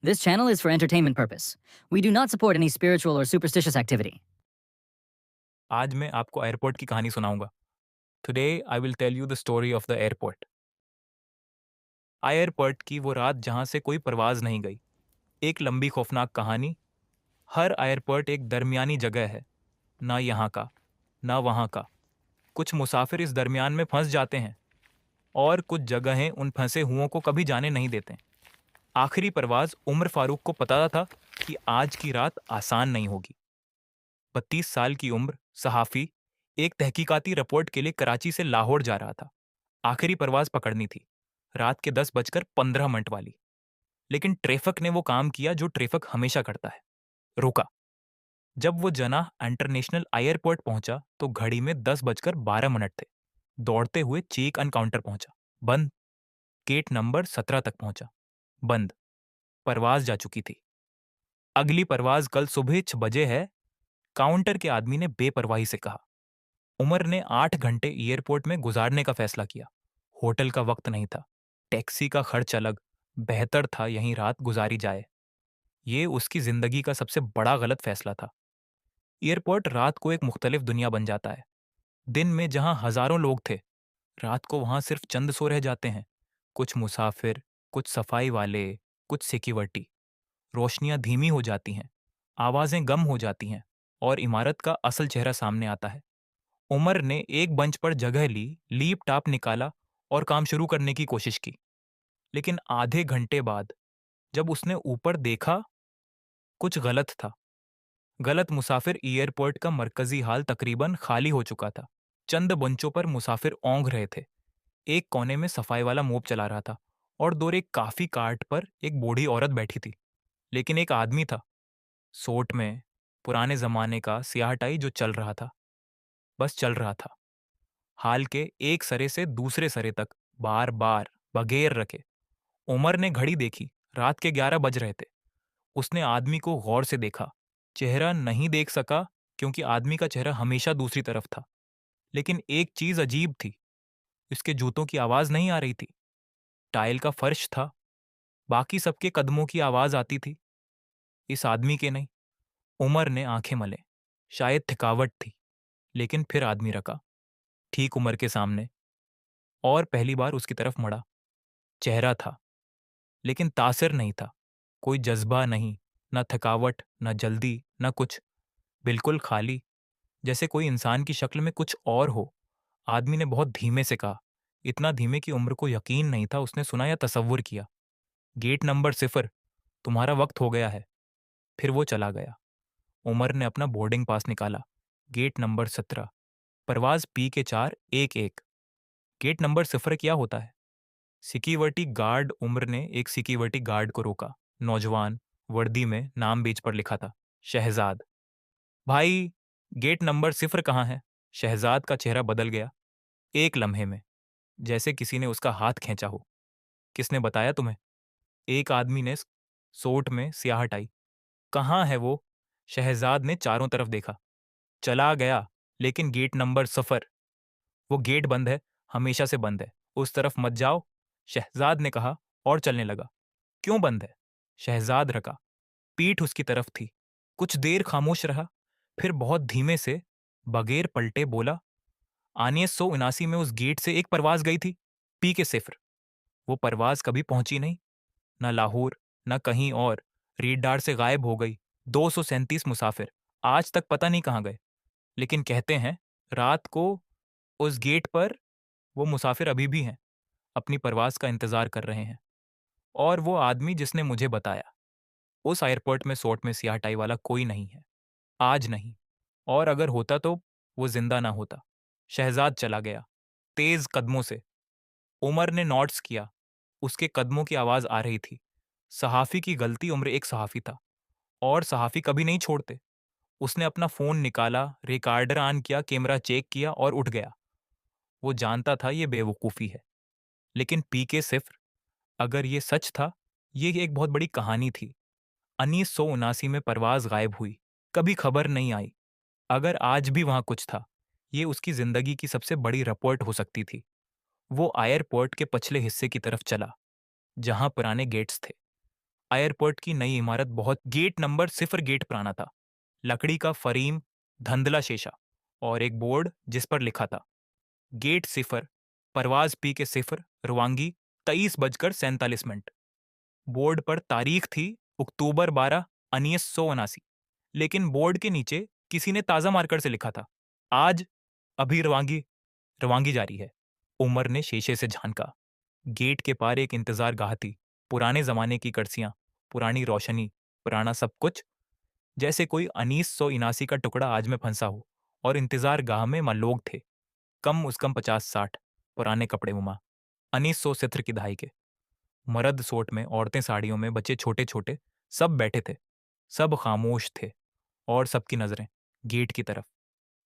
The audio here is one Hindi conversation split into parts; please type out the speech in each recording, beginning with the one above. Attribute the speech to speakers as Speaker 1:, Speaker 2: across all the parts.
Speaker 1: This channel is for entertainment purpose. We do not support any spiritual or superstitious activity.
Speaker 2: आज मैं आपको एयरपोर्ट की कहानी सुनाऊंगा। Today I will tell you the story of the airport. Airport की वो रात जहां से कोई परवाज नहीं गई। एक लंबी खौफनाक कहानी। हर एयरपोर्ट एक दरमियानी जगह है, ना यहाँ का ना वहाँ का। कुछ मुसाफिर इस दरमियान में फंस जाते हैं और कुछ जगहें उन फंसे हुओं को कभी जाने नहीं देते। आखिरी परवाज उमर फारूक को पता था कि आज की रात आसान नहीं होगी। 32 साल की उम्र, सहाफ़ी, एक तहकीकाती रिपोर्ट के लिए कराची से लाहौर जा रहा था। आखिरी परवाज पकड़नी थी, रात के 10:15 वाली। लेकिन ट्रैफिक ने वो काम किया जो ट्रैफिक हमेशा करता है, रुका। जब वो जनाह इंटरनेशनल एयरपोर्ट पहुंचा तो घड़ी में 10:12 थे। दौड़ते हुए चेक इन काउंटर पहुंचा, बंद। गेट नंबर 17 तक पहुंचा, बंद। परवाज जा चुकी थी। अगली परवाज कल सुबह 6 बजे है, काउंटर के आदमी ने बेपरवाही से कहा। उमर ने 8 घंटे एयरपोर्ट में गुजारने का फैसला किया। होटल का वक्त नहीं था, टैक्सी का खर्च अलग। बेहतर था यहीं रात गुजारी जाए। ये उसकी जिंदगी का सबसे बड़ा गलत फैसला था। एयरपोर्ट रात को एक मुख्तलिफ दुनिया बन जाता है। दिन में जहां हजारों लोग थे, रात को वहां सिर्फ चंद सो रह जाते हैं। कुछ मुसाफिर, कुछ सफाई वाले, कुछ सिक्योरिटी। रोशनियां धीमी हो जाती हैं, आवाजें गम हो जाती हैं और इमारत का असल चेहरा सामने आता है। उमर ने एक बंच पर जगह ली, लैपटॉप निकाला और काम शुरू करने की कोशिश की। लेकिन आधे घंटे बाद जब उसने ऊपर देखा, कुछ गलत था। गलत मुसाफिर एयरपोर्ट का मरकजी हाल तकरीबन खाली हो चुका था। चंद बंचों पर मुसाफिर औंघ रहे थे। एक कोने में सफाई वाला मोप चला रहा था और दूर एक काफी कार्ट पर एक बूढ़ी औरत बैठी थी। लेकिन एक आदमी था, सोट में, पुराने जमाने का सियाहटाई, जो चल रहा था, बस चल रहा था। हाल के एक सरे से दूसरे सरे तक, बार बार, बगैर रखे। उमर ने घड़ी देखी, रात के 11 बज रहे थे। उसने आदमी को गौर से देखा। चेहरा नहीं देख सका क्योंकि आदमी का चेहरा हमेशा दूसरी तरफ था। लेकिन एक चीज अजीब थी, इसके जूतों की आवाज नहीं आ रही थी। टाइल का फर्श था, बाकी सबके कदमों की आवाज आती थी, इस आदमी के नहीं। उमर ने आंखें मले। शायद थकावट थी, लेकिन फिर आदमी रखा, ठीक उमर के सामने, और पहली बार उसकी तरफ मुड़ा। चेहरा था, लेकिन तासिर नहीं था। कोई जज्बा नहीं, न थकावट, न जल्दी, न कुछ। बिल्कुल खाली, जैसे कोई इंसान की शक्ल में कुछ और हो। आदमी ने बहुत धीमे से कहा, इतना धीमे कि उम्र को यकीन नहीं था उसने सुना या तसव्वुर किया। गेट नंबर 0, तुम्हारा वक्त हो गया है। फिर वो चला गया। उमर ने अपना बोर्डिंग पास निकाला। गेट नंबर 17, परवाज PK411। गेट नंबर 0 क्या होता है? Security guard. उम्र ने एक सिक्योरिटी गार्ड को रोका। नौजवान, वर्दी में, नाम बेच पर लिखा था, शहजाद। भाई, गेट नंबर 0 कहाँ है? शहजाद का चेहरा बदल गया एक लम्हे में, जैसे किसी ने उसका हाथ खींचा हो। किसने बताया तुम्हें? एक आदमी ने सोट में सियाहट आई। कहाँ है वो? शहजाद ने चारों तरफ देखा। चला गया, लेकिन गेट नंबर 0, वो गेट बंद है, हमेशा से बंद है। उस तरफ मत जाओ, शहजाद ने कहा और चलने लगा। क्यों बंद है? शहजाद रका। पीठ उसकी तरफ थी। कुछ देर खामोश रहा, फिर बहुत धीमे से, बगैर पलटे बोला, 1979 में उस गेट से एक परवाज गई थी, PK0। वो परवाज कभी पहुंची नहीं, न लाहौर, न कहीं और। रेडार से गायब हो गई। 237 मुसाफिर आज तक पता नहीं कहाँ गए। लेकिन कहते हैं रात को उस गेट पर वो मुसाफिर अभी भी हैं, अपनी परवाज का इंतजार कर रहे हैं। और वो आदमी जिसने मुझे बताया, उस एयरपोर्ट में सोट में सियाह टाई वाला कोई नहीं है, आज नहीं। और अगर होता तो वो जिंदा ना होता। शहजाद चला गया, तेज कदमों से। उमर ने नोट्स किया, उसके कदमों की आवाज आ रही थी। सहाफी की गलती, उम्र एक सहाफी था, और सहाफी कभी नहीं छोड़ते। उसने अपना फोन निकाला, रिकॉर्डर ऑन किया, कैमरा चेक किया और उठ गया। वो जानता था ये बेवकूफ़ी है। लेकिन PK0, अगर ये सच था, ये एक बहुत बड़ी कहानी थी। 1979 में परवाज गायब हुई, कभी खबर नहीं आई। अगर आज भी वहां कुछ था, ये उसकी जिंदगी की सबसे बड़ी रिपोर्ट हो सकती थी। वो एयरपोर्ट के पछले हिस्से की तरफ चला, जहां पुराने गेट्स थे। एयरपोर्ट की नई इमारत बहुत गेट नंबर 0 गेट पुराना था। लकड़ी का फरीम, धंधला शीशा और एक बोर्ड जिस पर लिखा था गेट 0, परवाज पी के 0, रवांगी 23:47 बोर्ड पर तारीख थी अक्टूबर 12, 1979। लेकिन बोर्ड के नीचे किसी ने ताजा मार्कर से लिखा था आज, अभी रवांगी रवांगी जारी है। उमर ने शीशे से झांका। गेट के पार एक इंतजार गाह थी। पुराने जमाने की कर्सियां, पुरानी रोशनी, पुराना सब कुछ, जैसे कोई 1979 का टुकड़ा आज में फंसा हो। और इंतजार गाह में मां लोग थे, कम उस कम 50-60, पुराने कपड़े मुमा 1970 की दहाई के, मर्द सोट में, औरतें साड़ियों में, बच्चे छोटे छोटे, सब बैठे थे, सब खामोश थे। और सबकी नजरें गेट की तरफ,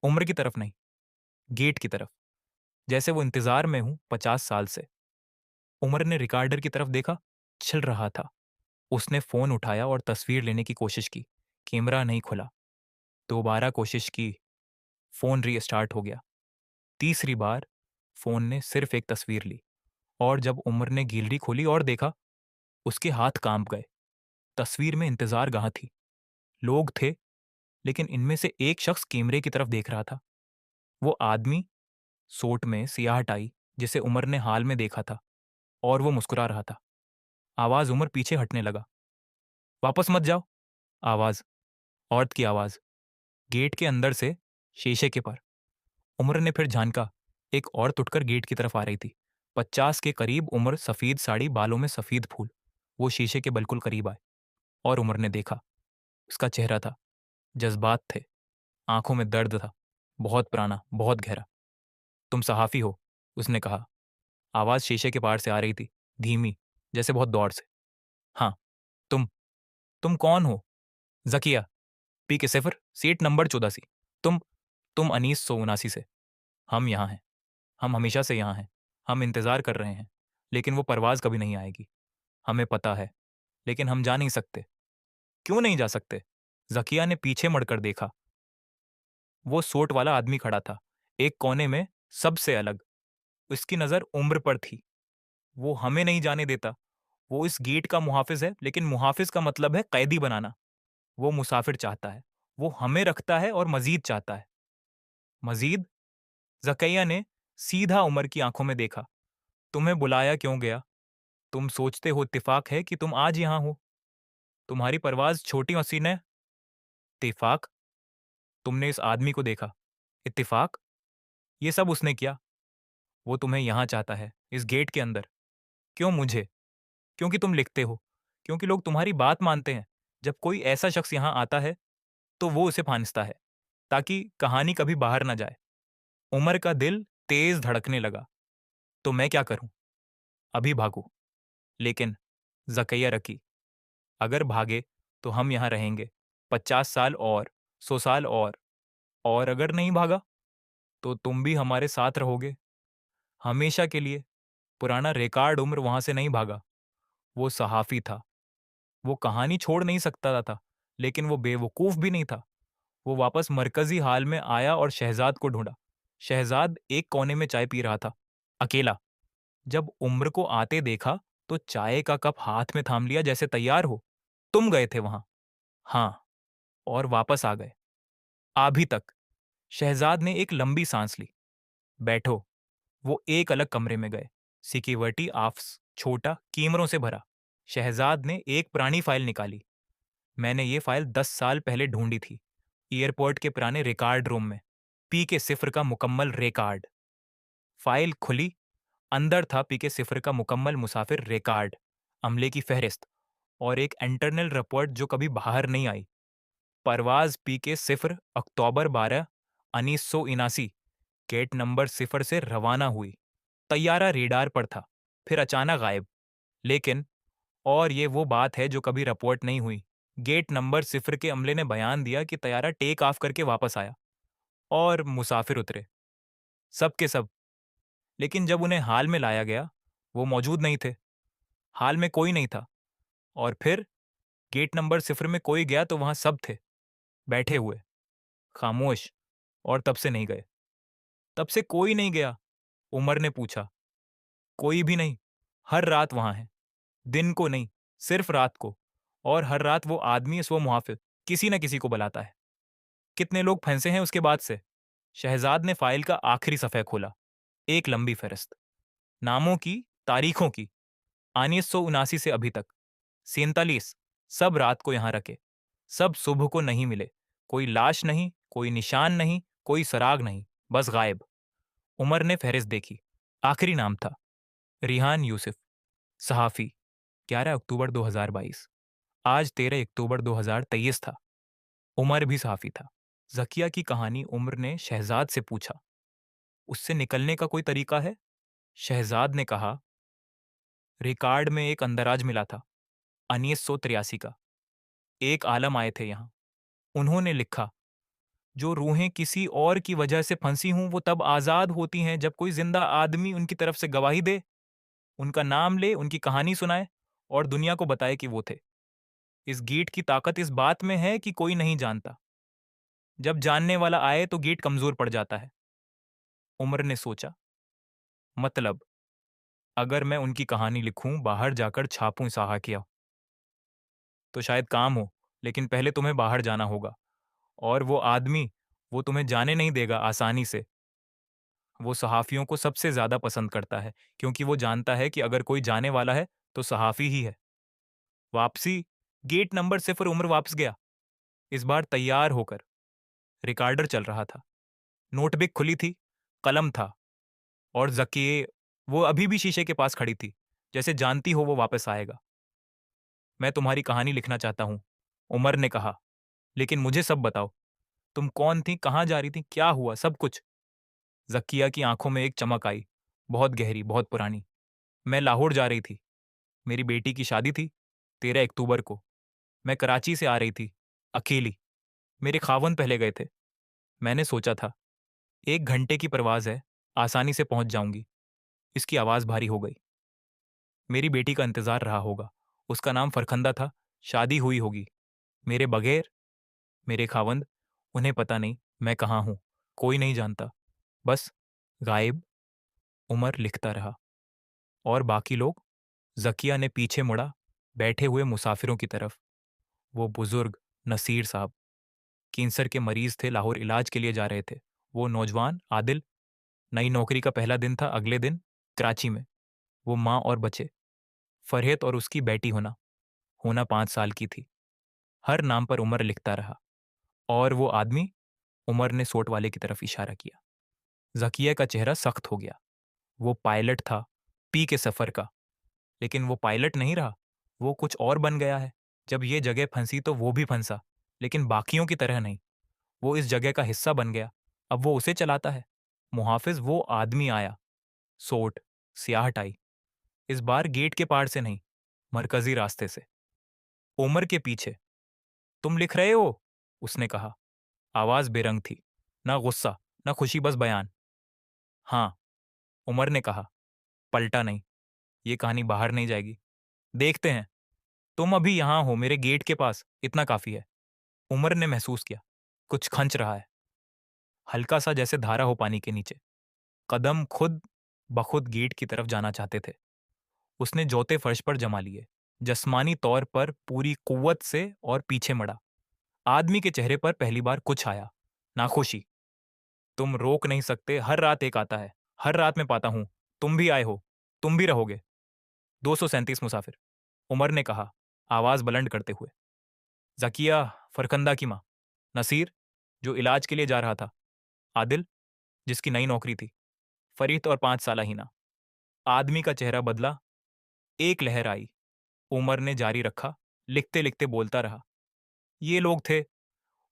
Speaker 2: उम्र की तरफ नहीं, गेट की तरफ, जैसे वो इंतजार में हूं 50 साल से। उमर ने रिकॉर्डर की तरफ देखा, छिल रहा था। उसने फोन उठाया और तस्वीर लेने की कोशिश की। कैमरा नहीं खुला। दोबारा कोशिश की, फोन रीस्टार्ट हो गया। तीसरी बार फोन ने सिर्फ एक तस्वीर ली। और जब उमर ने गैलरी खोली और देखा, उसके हाथ कांप गए। तस्वीर में इंतजार गाह थी, लोग थे, लेकिन इनमें से एक शख्स कैमरे की तरफ देख रहा था। वो आदमी सोट में, सियाह टाई, जिसे उमर ने हाल में देखा था। और वो मुस्कुरा रहा था। आवाज उमर पीछे हटने लगा। वापस मत जाओ। आवाज, औरत की आवाज, गेट के अंदर से, शीशे के पर। उमर ने फिर झांका। एक औरत उठकर गेट की तरफ आ रही थी। 50 के करीब उम्र, सफेद साड़ी, बालों में सफेद फूल। वो शीशे के बिल्कुल करीब आए और उमर ने देखा। उसका चेहरा था, जज्बात थे, आंखों में दर्द था, बहुत पुराना, बहुत गहरा। तुम सहाफी हो, उसने कहा। आवाज शीशे के पार से आ रही थी, धीमी, जैसे बहुत दौर से। हाँ। तुम तुम कौन हो? जकिया, पी के 0, सीट नंबर 84। तुम 1979 से। हम यहाँ हैं, हम हमेशा से यहाँ हैं। हम इंतजार कर रहे हैं, लेकिन वो परवाज कभी नहीं आएगी। हमें पता है, लेकिन हम जा नहीं सकते। क्यों नहीं जा सकते? जकिया ने पीछे मुड़कर देखा। वो सोट वाला आदमी खड़ा था, एक कोने में, सबसे अलग। उसकी नजर उम्र पर थी। वो हमें नहीं जाने देता। वो इस गेट का मुहाफिज है, लेकिन मुहाफिज का मतलब है कैदी बनाना। वो मुसाफिर चाहता है, वो हमें रखता है और मजीद चाहता है। मजीद? जकैया ने सीधा उमर की आंखों में देखा। तुम्हें बुलाया क्यों गया? तुम सोचते हो इत्तेफाक है कि तुम आज यहां हो? तुम्हारी परवाज छोटी हसीन है। इत्तेफाक? तुमने इस आदमी को देखा। इत्तेफाक? ये सब उसने किया। वो तुम्हें यहां चाहता है, इस गेट के अंदर। क्यों मुझे? क्योंकि तुम लिखते हो, क्योंकि लोग तुम्हारी बात मानते हैं। जब कोई ऐसा शख्स यहां आता है, तो वो उसे फांसता है, ताकि कहानी कभी बाहर ना जाए। उमर का दिल तेज धड़कने लगा। तो मैं क्या करूं? अभी भागो। लेकिन जकैया रकी, अगर भागे तो हम यहां रहेंगे 50 साल और, 100 साल और अगर नहीं भागा तो तुम भी हमारे साथ रहोगे, हमेशा के लिए। पुराना रिकॉर्ड उम्र वहां से नहीं भागा। वो सहाफी था, वो कहानी छोड़ नहीं सकता था, लेकिन वो बेवकूफ भी नहीं था। वो वापस मरकजी हाल में आया और शहजाद को ढूंढा। शहजाद एक कोने में चाय पी रहा था, अकेला। जब उम्र को आते देखा, तो चाय का कप हाथ में थाम लिया, जैसे तैयार हो। तुम गए थे वहां? हाँ, और वापस आ गए। अभी तक। शहजाद ने एक लंबी सांस ली। बैठो। वो एक अलग कमरे में गए। सिक्योरिटी ऑफिस, छोटा, कीमरों से भरा। शहजाद ने एक पुरानी फाइल निकाली। मैंने ये फाइल 10 साल पहले ढूंढी थी, एयरपोर्ट के पुराने रिकॉर्ड रूम में। पी के 0 का मुकम्मल रिकॉर्ड। फाइल खुली। अंदर था पी के 0 का मुकम्मल मुसाफिर रिकॉर्ड, अमले की फहरिस्त और एक इंटरनल रिपोर्ट जो कभी बाहर नहीं आई। परवाज पी के 0, अक्टूबर 12, 1979, गेट नंबर 0 से रवाना हुई। तैयारा रेडार पर था, फिर अचानक गायब। लेकिन, और ये वो बात है जो कभी रिपोर्ट नहीं हुई, गेट नंबर 0 के अमले ने बयान दिया कि तैयारा टेक ऑफ करके वापस आया और मुसाफिर उतरे, सब के सब। लेकिन जब उन्हें हाल में लाया गया, वो मौजूद नहीं थे। हाल में कोई नहीं था। और फिर गेट नंबर 0 में कोई गया तो वहां सब थे, बैठे हुए, खामोश। और तब से नहीं गए। तब से कोई नहीं गया? उमर ने पूछा। कोई भी नहीं। हर रात वहां है, दिन को नहीं, सिर्फ रात को। और हर रात वो आदमी वो मुहाफिज किसी न किसी को बुलाता है। कितने लोग फंसे हैं उसके बाद से? शहजाद ने फाइल का आखिरी सफ़े खोला। एक लंबी फहरिस्त, नामों की, तारीखों की, 1979 से अभी तक 47, सब रात को यहां रखे, सब सुबह को नहीं मिले। कोई लाश नहीं, कोई निशान नहीं, कोई सराग नहीं, बस गायब। उमर ने फहरिस्त देखी। आखिरी नाम था रिहान यूसुफ, सहाफी, 11 अक्टूबर 2022। आज 13 अक्टूबर 2023 था। उमर भी सहाफी था। जकिया की कहानी उमर ने शहजाद से पूछा, उससे निकलने का कोई तरीका है? शहजाद ने कहा, रिकॉर्ड में एक अंदराज मिला था 1983 का। एक आलम आए थे यहाँ। उन्होंने लिखा, जो रूहें किसी और की वजह से फंसी हों वो तब आज़ाद होती हैं जब कोई जिंदा आदमी उनकी तरफ से गवाही दे, उनका नाम ले, उनकी कहानी सुनाए और दुनिया को बताए कि वो थे। इस गीट की ताकत इस बात में है कि कोई नहीं जानता। जब जानने वाला आए तो गीट कमजोर पड़ जाता है। उमर ने सोचा, मतलब अगर मैं उनकी कहानी लिखूं, बाहर जाकर छापूं साहा किया, तो शायद काम हो, लेकिन पहले तुम्हें बाहर जाना होगा। और वो आदमी, वो तुम्हें जाने नहीं देगा आसानी से। वो सहाफ़ियों को सबसे ज़्यादा पसंद करता है, क्योंकि वो जानता है कि अगर कोई जाने वाला है, तो सहाफ़ी ही है। वापसी, गेट नंबर 0 उम्र वापस गया, इस बार तैयार होकर। रिकॉर्डर चल रहा था, नोटबुक खुली थी, कलम था, और ज़किए, वो अभी भी शीशे के पास खड़ी थी, जैसे जानती हो वो वापस आएगा। मैं तुम्हारी कहानी लिखना चाहता हूँ, उमर ने कहा, लेकिन मुझे सब बताओ। तुम कौन थी, कहाँ जा रही थी, क्या हुआ, सब कुछ। ज़किया की आंखों में एक चमक आई, बहुत गहरी, बहुत पुरानी। मैं लाहौर जा रही थी, मेरी बेटी की शादी थी 13 अक्टूबर को। मैं कराची से आ रही थी, अकेली। मेरे खावंद पहले गए थे। मैंने सोचा था, 1 घंटे की परवाज़ है, आसानी से पहुंच जाऊंगी। इसकी आवाज़ भारी हो गई। मेरी बेटी का इंतज़ार रहा होगा। उसका नाम फरखंदा था, शादी हुई होगी। मेरे बगैर, मेरे खावंद, उन्हें पता नहीं मैं कहाँ हूं, कोई नहीं जानता। बस गायब। उमर लिखता रहा। और बाकी लोग? ज़किया ने पीछे मुड़ा, बैठे हुए मुसाफिरों की तरफ। वो बुजुर्ग नसीर साहब, कैंसर के मरीज थे, लाहौर इलाज के लिए जा रहे थे। वो नौजवान आदिल, नई नौकरी का पहला दिन था, अगले दिन कराची में। वो माँ और बच्चे, फरहत और उसकी बेटी होना होना 5 साल की थी। हर नाम पर उमर लिखता रहा। और वो आदमी, उमर ने सोट वाले की तरफ इशारा किया। ज़किया का चेहरा सख्त हो गया। वो पायलट था, पी के सफ़र का। लेकिन वो पायलट नहीं रहा, वो कुछ और बन गया है। जब ये जगह फंसी तो वो भी फंसा, लेकिन बाकियों की तरह नहीं। वो इस जगह का हिस्सा बन गया, अब वो उसे चलाता है। मुहाफिज वो आदमी आया, सोट, स्याह टाई। इस बार गेट के पार से नहीं, मरकजी रास्ते से, उमर के पीछे। तुम लिख रहे हो? उसने कहा। आवाज बेरंग थी, ना गुस्सा, ना खुशी, बस बयान। हाँ, उमर ने कहा। पलटा नहीं। ये कहानी बाहर नहीं जाएगी। देखते हैं। तुम अभी यहां हो, मेरे गेट के पास, इतना काफी है। उमर ने महसूस किया, कुछ खंच रहा है, हल्का सा, जैसे धारा हो पानी के नीचे। कदम खुद बखुद गेट की तरफ जाना चाहते थे। उसने जौते फर्श पर जमा लिए, जस्मानी तौर पर पूरी कुव्वत से, और पीछे मुड़ा। आदमी के चेहरे पर पहली बार कुछ आया, नाखुशी। तुम रोक नहीं सकते, हर रात एक आता है, हर रात मैं पाता हूं। तुम भी आए हो, तुम भी रहोगे। 237 मुसाफिर, उमर ने कहा, आवाज बुलंद करते हुए। जकिया, फरकंदा की मां, नसीर, जो इलाज के लिए जा रहा था, आदिल, जिसकी नई नौकरी थी, फरीद और 5 साला हिना। आदमी का चेहरा बदला, एक लहर आई। उमर ने जारी रखा, लिखते लिखते बोलता रहा। ये लोग थे,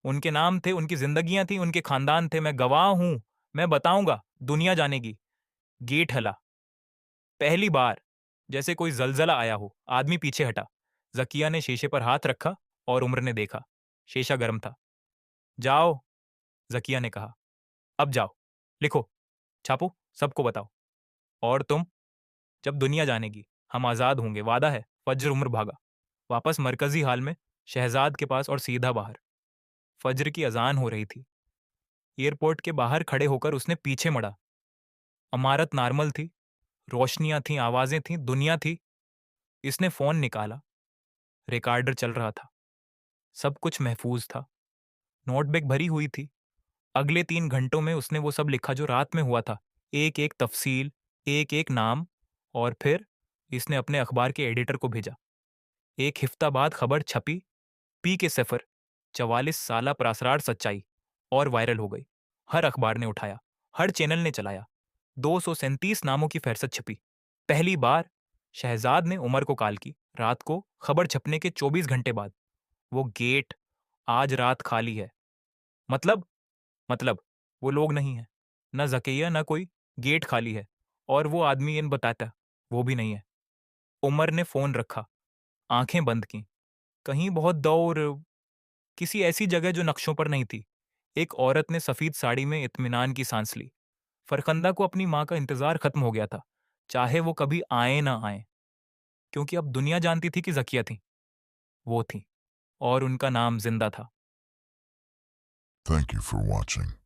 Speaker 2: उनके नाम थे, उनकी जिंदगियां थी, उनके खानदान थे। मैं गवाह हूं, मैं बताऊंगा, दुनिया जानेगी। गेट हला, पहली बार, जैसे कोई जलजला आया हो। आदमी पीछे हटा। जकिया ने शीशे पर हाथ रखा और उमर ने देखा, शीशा गर्म था। जाओ, जकिया ने कहा, अब जाओ, लिखो, छापो, सबको बताओ। और तुम, जब दुनिया जानेगी, हम आजाद होंगे, वादा है। फज्र। उम्र भागा वापस मरकजी हाल में, शहजाद के पास, और सीधा बाहर। फज्र की अजान हो रही थी। एयरपोर्ट के बाहर खड़े होकर उसने पीछे मुड़ा। इमारत नॉर्मल थी, रोशनियां थीं, आवाजें थीं, दुनिया थी। इसने फोन निकाला। रिकॉर्डर चल रहा था, सब कुछ महफूज था, नोटबुक भरी हुई थी। अगले 3 घंटों में उसने वो सब लिखा जो रात में हुआ था, एक एक तफसील, एक एक नाम। और फिर इसने अपने अखबार के एडिटर को भेजा। एक हफ्ता बाद खबर छपी, पी के सफर, 44 साला प्रसरार सच्चाई, और वायरल हो गई। हर अखबार ने उठाया, हर चैनल ने चलाया। 237 नामों की फहरिस्त छपी। पहली बार शहजाद ने उमर को कॉल की, रात को खबर छपने के 24 घंटे बाद। वो गेट आज रात खाली है। मतलब मतलब वो लोग नहीं है, न जकिया न कोई, गेट खाली है। और वो आदमी इन बताता, वो भी नहीं है। उमर ने फोन रखा, आंखें बंद की। कहीं बहुत दूर, किसी ऐसी जगह जो नक्शों पर नहीं थी, एक औरत ने सफेद साड़ी में इत्मीनान की सांस ली। फरखंदा को अपनी माँ का इंतजार खत्म हो गया था, चाहे वो कभी आए ना आए, क्योंकि अब दुनिया जानती थी कि जकिया थी, वो थी, और उनका नाम जिंदा था।
Speaker 3: Thank you for watching.